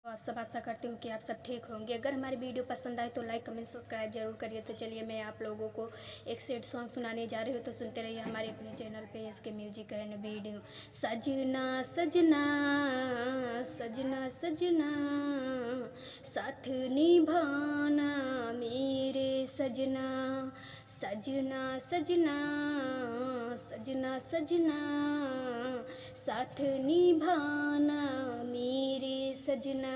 आप सब आशा करती हूँ कि आप सब ठीक होंगे। अगर हमारी वीडियो पसंद आए तो लाइक कमेंट सब्सक्राइब जरूर करिए। तो चलिए मैं आप लोगों को एक सेट सॉन्ग सुनाने जा रही हूँ, तो सुनते रहिए हमारे अपने चैनल पे इसके म्यूजिक एंड वीडियो। सजना सजना सजना सजना साथ निभाना मेरे सजना, सजना सजना सजना सजना साथ निभाना मेरे सजना,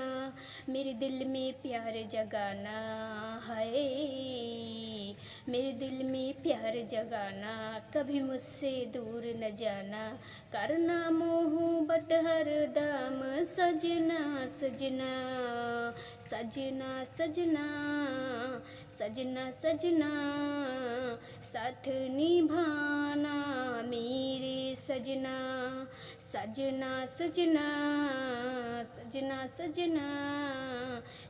मेरे दिल में प्यार जगाना है, मेरे दिल में प्यार जगाना, कभी मुझसे दूर न जाना, करना मोहब्बत हरदम सजना सजना सजना सजना सजना सजना साथ निभाना मेरे सजना, सजना सजना सजना सजना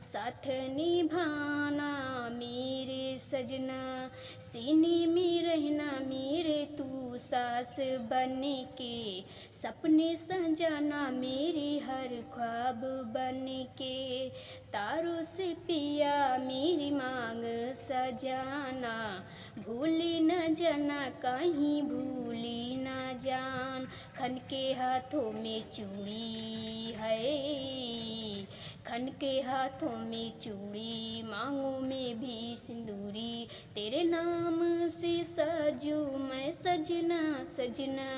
साथ निभाना मेरे सजना, सीने में रहना मेरे तू सास बन के, सपने सजाना मेरे हर ख्वाब बन के, तारों से पिया मेरी मांग सजाना, भूली न जाना कहीं भूली न जान, खन के हाथों में चूड़ी है, खन के हाथों में चूड़ी, मांगों में भी सिंदूरी, तेरे नाम से सजू मैं सजना सजना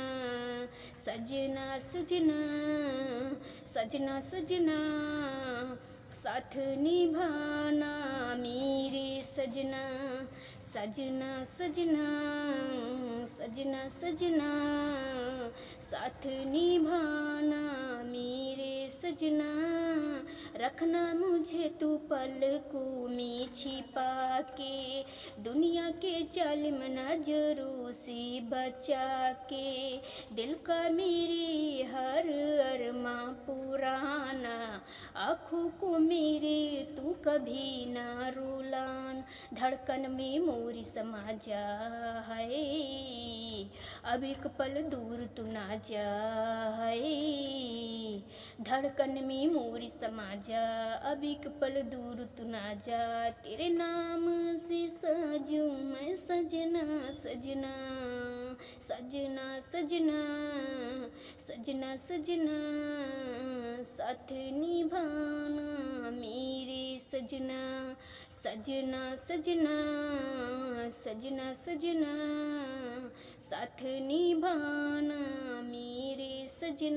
सजना सजना सजना सजना साथ निभाना मेरे सजना, सजना सजना सजना सजना साथ निभाना मेरे सजना, रखना मुझे तू पलकों में छिपा के, दुनिया के जालिम नजरों से बचा के, दिल का मेरे हर अरमा पुराना, आँखों को मेरे तू कभी ना रुलान, धड़कन में मोरी समा जा है, अब एक पल दूर तू ना जा है, धड़कन में मोरी समा जा, अब एक पल दूर तू ना जा, तेरे नाम से सजूं मैं सजना सजना सजना सजना सजना सजना साथ निभाना मेरे सजना, सजना सजना सजना सजना साथ निभाना मेरे सजना।